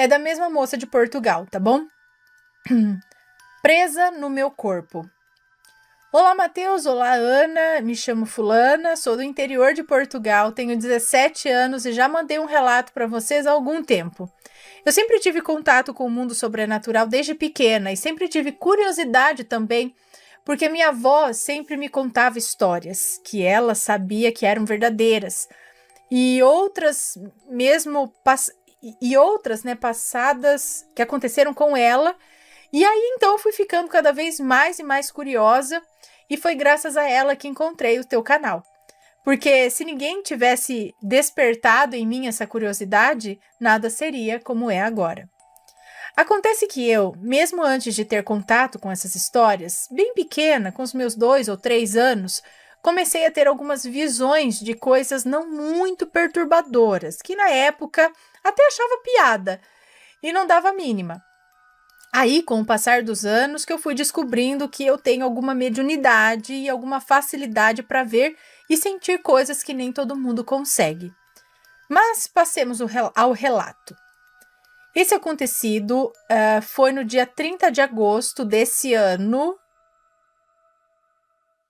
É da mesma moça de Portugal, tá bom? Presa no meu corpo. Olá, Matheus. Olá, Ana. Me chamo Fulana, sou do interior de Portugal, tenho 17 anos e já mandei um relato para vocês há algum tempo. Eu sempre tive contato com o mundo sobrenatural desde pequena e sempre tive curiosidade também, porque minha avó sempre me contava histórias que ela sabia que eram verdadeiras e outras né, passadas que aconteceram com ela. E aí então eu fui ficando cada vez mais e mais curiosa. E foi graças a ela que encontrei o teu canal. Porque se ninguém tivesse despertado em mim essa curiosidade, nada seria como é agora. Acontece que eu, mesmo antes de ter contato com essas histórias, bem pequena, com os meus 2 ou 3 anos, comecei a ter algumas visões de coisas não muito perturbadoras, que na época até achava piada e não dava a mínima. Aí, com o passar dos anos, que eu fui descobrindo que eu tenho alguma mediunidade e alguma facilidade para ver e sentir coisas que nem todo mundo consegue. Mas passemos ao relato. Esse acontecido foi no dia 30 de agosto desse ano.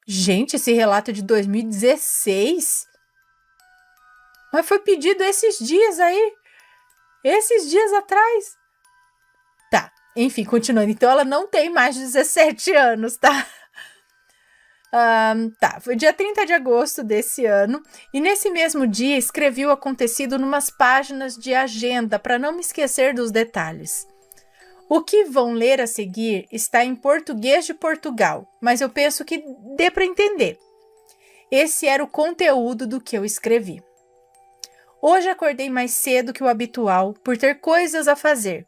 Gente, esse relato é de 2016? Mas foi pedido esses dias aí? Esses dias atrás? Tá, enfim, continuando. Então, ela não tem mais de 17 anos, tá? Tá, foi dia 30 de agosto desse ano. E nesse mesmo dia, escrevi o acontecido numas páginas de agenda para não me esquecer dos detalhes. O que vão ler a seguir está em português de Portugal, mas eu penso que dê para entender. Esse era o conteúdo do que eu escrevi. Hoje acordei mais cedo que o habitual por ter coisas a fazer.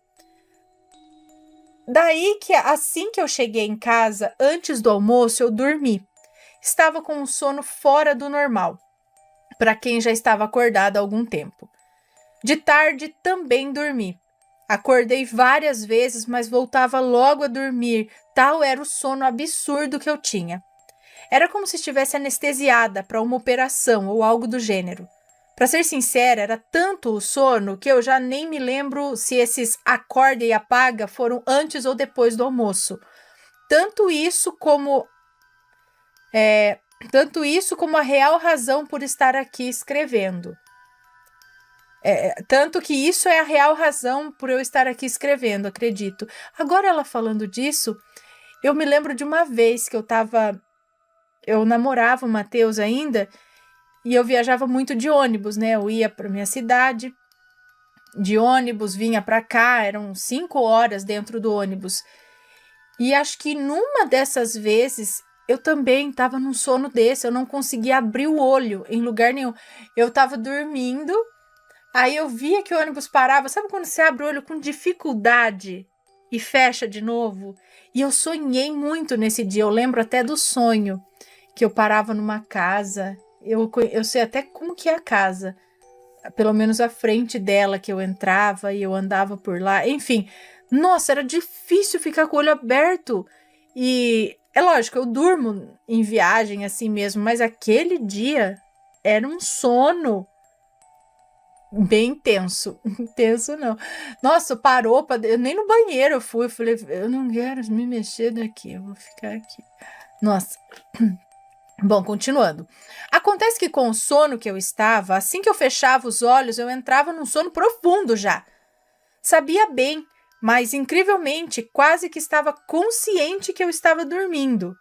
Daí que assim que eu cheguei em casa, antes do almoço, eu dormi. Estava com um sono fora do normal, para quem já estava acordado há algum tempo. De tarde também dormi. Acordei várias vezes, mas voltava logo a dormir, tal era o sono absurdo que eu tinha. Era como se estivesse anestesiada para uma operação ou algo do gênero. Para ser sincera, era tanto o sono que eu já nem me lembro se esses acorda e apaga foram antes ou depois do almoço. Tanto isso como a real razão por estar aqui escrevendo. Tanto que isso é a real razão por eu estar aqui escrevendo, acredito. Agora, ela falando disso, eu me lembro de uma vez que eu namorava o Matheus ainda, e eu viajava muito de ônibus, né? Eu ia para minha cidade de ônibus, vinha para cá, eram 5 horas dentro do ônibus. E acho que numa dessas vezes eu também estava num sono desse, eu não conseguia abrir o olho em lugar nenhum. Eu estava dormindo, aí eu via que o ônibus parava. Sabe quando você abre o olho com dificuldade e fecha de novo? E eu sonhei muito nesse dia, eu lembro até do sonho, que eu parava numa casa. Eu sei até como que é a casa, pelo menos a frente dela, que eu entrava e eu andava por lá. Enfim, nossa, era difícil ficar com o olho aberto. E é lógico, eu durmo em viagem assim mesmo, mas aquele dia era um sono bem intenso. Intenso não. Nossa, parou, nem no banheiro eu fui. Eu falei, eu não quero me mexer daqui, eu vou ficar aqui. Nossa. Bom, continuando. Acontece que com o sono que eu estava, assim que eu fechava os olhos, eu entrava num sono profundo já. Sabia bem, mas incrivelmente quase que estava consciente que eu estava dormindo.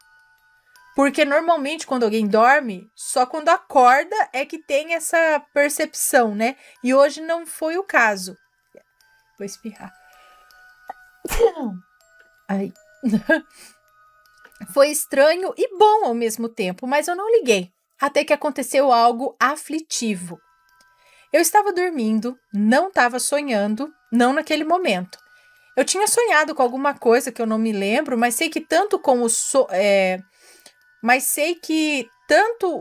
Porque normalmente quando alguém dorme, só quando acorda é que tem essa percepção, né? E hoje não foi o caso. Vou espirrar. Ai. Foi estranho e bom ao mesmo tempo, mas eu não liguei, até que aconteceu algo aflitivo. Eu estava dormindo, não estava sonhando, não naquele momento. Eu tinha sonhado com alguma coisa que eu não me lembro, mas sei que tanto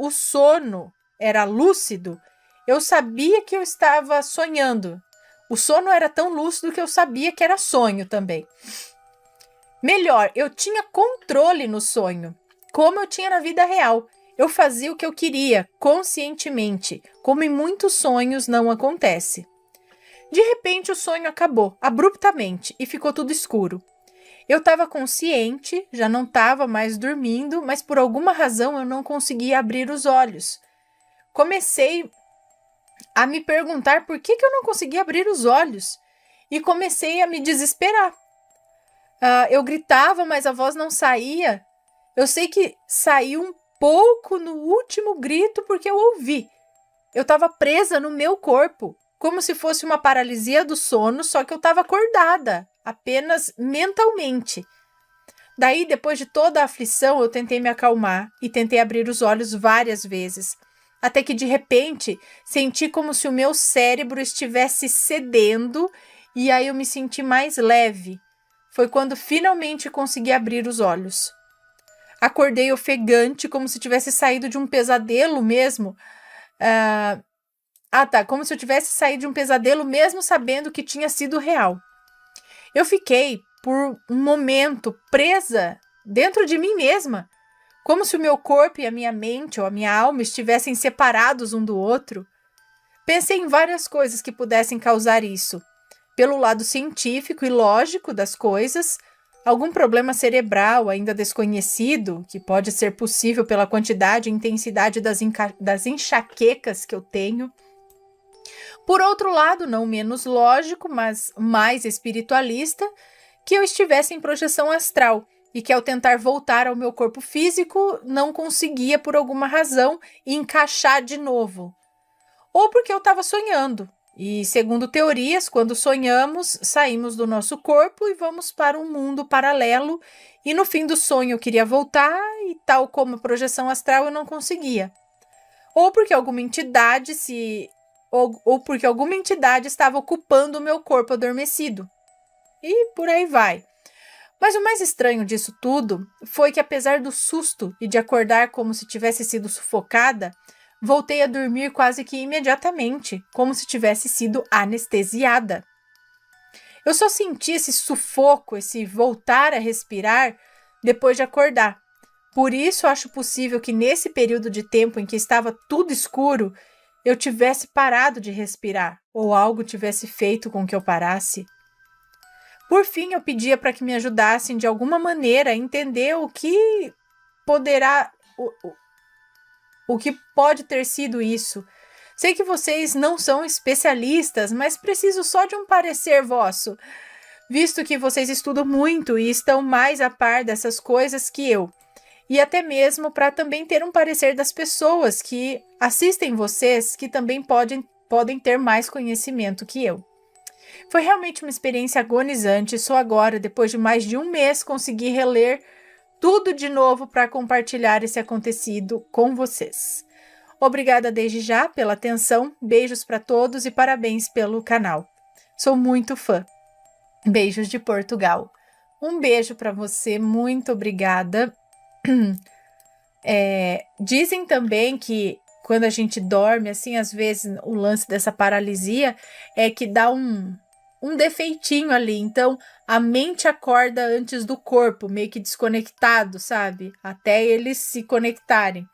o sono era lúcido, eu sabia que eu estava sonhando. O sono era tão lúcido que eu sabia que era sonho também. Melhor, eu tinha controle no sonho, como eu tinha na vida real. Eu fazia o que eu queria, conscientemente, como em muitos sonhos não acontece. De repente, o sonho acabou, abruptamente, e ficou tudo escuro. Eu estava consciente, já não estava mais dormindo, mas por alguma razão eu não conseguia abrir os olhos. Comecei a me perguntar por que eu não conseguia abrir os olhos e comecei a me desesperar. Eu gritava, mas a voz não saía. Eu sei que saiu um pouco no último grito porque eu ouvi. Eu estava presa no meu corpo, como se fosse uma paralisia do sono, só que eu estava acordada, apenas mentalmente. Daí, depois de toda a aflição, eu tentei me acalmar e tentei abrir os olhos várias vezes, até que de repente senti como se o meu cérebro estivesse cedendo e aí eu me senti mais leve. Foi quando finalmente consegui abrir os olhos. Acordei ofegante, como se tivesse saído de um pesadelo mesmo. Como se eu tivesse saído de um pesadelo mesmo sabendo que tinha sido real. Eu fiquei, por um momento, presa dentro de mim mesma, como se o meu corpo e a minha mente ou a minha alma estivessem separados um do outro. Pensei em várias coisas que pudessem causar isso. Pelo lado científico e lógico das coisas, algum problema cerebral ainda desconhecido, que pode ser possível pela quantidade e intensidade das enxaquecas que eu tenho. Por outro lado, não menos lógico, mas mais espiritualista, que eu estivesse em projeção astral e que ao tentar voltar ao meu corpo físico não conseguia por alguma razão encaixar de novo. Ou porque eu estava sonhando. E, segundo teorias, quando sonhamos, saímos do nosso corpo e vamos para um mundo paralelo. E no fim do sonho eu queria voltar e, tal como a projeção astral, eu não conseguia. Ou porque alguma entidade porque alguma entidade estava ocupando o meu corpo adormecido. E por aí vai. Mas o mais estranho disso tudo foi que, apesar do susto e de acordar como se tivesse sido sufocada, voltei a dormir quase que imediatamente, como se tivesse sido anestesiada. Eu só senti esse sufoco, esse voltar a respirar, depois de acordar. Por isso, acho possível que nesse período de tempo em que estava tudo escuro, eu tivesse parado de respirar, ou algo tivesse feito com que eu parasse. Por fim, eu pedia para que me ajudassem de alguma maneira a entender o que pode ter sido isso. Sei que vocês não são especialistas, mas preciso só de um parecer vosso, visto que vocês estudam muito e estão mais a par dessas coisas que eu. E até mesmo para também ter um parecer das pessoas que assistem vocês, que também podem ter mais conhecimento que eu. Foi realmente uma experiência agonizante. Só agora, depois de mais de um mês, consegui reler tudo de novo para compartilhar esse acontecido com vocês. Obrigada desde já pela atenção, beijos para todos e parabéns pelo canal. Sou muito fã. Beijos de Portugal. Um beijo para você, muito obrigada. Dizem também que quando a gente dorme, assim, às vezes o lance dessa paralisia é que dá um defeitinho ali, então a mente acorda antes do corpo, meio que desconectado, sabe? Até eles se conectarem.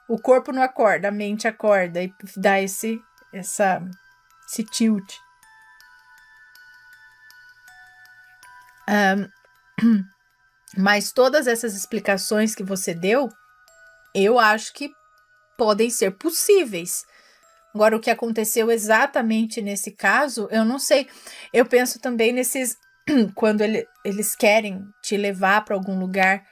O corpo não acorda, a mente acorda e dá esse tilt. Mas todas essas explicações que você deu, eu acho que podem ser possíveis. Agora, o que aconteceu exatamente nesse caso, eu não sei. Eu penso também nesses... Quando eles querem te levar para algum lugar,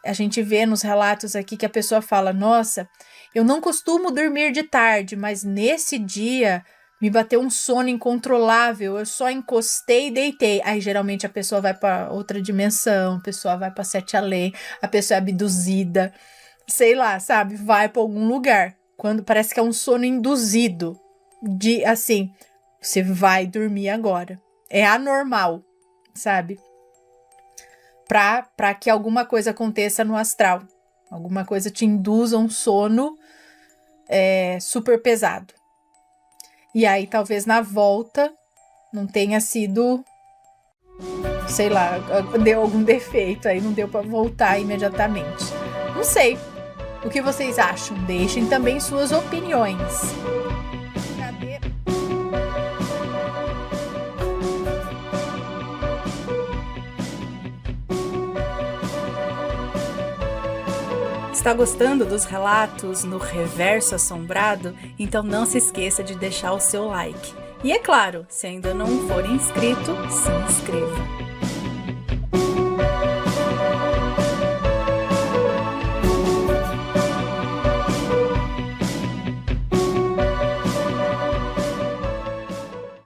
a gente vê nos relatos aqui que a pessoa fala, nossa, eu não costumo dormir de tarde, mas nesse dia me bateu um sono incontrolável, eu só encostei e deitei. Aí, geralmente, a pessoa vai para outra dimensão, a pessoa vai para 7 além, a pessoa é abduzida, sei lá, sabe? Vai para algum lugar. Quando parece que é um sono induzido, de assim, você vai dormir agora. É anormal, sabe? Para que alguma coisa aconteça no astral. Alguma coisa te induza um sono super pesado. E aí, talvez na volta, não tenha sido, sei lá, deu algum defeito aí, não deu para voltar imediatamente. Não sei. O que vocês acham? Deixem também suas opiniões. Está gostando dos relatos no Reverso Assombrado? Então não se esqueça de deixar o seu like. E é claro, se ainda não for inscrito, se inscreva.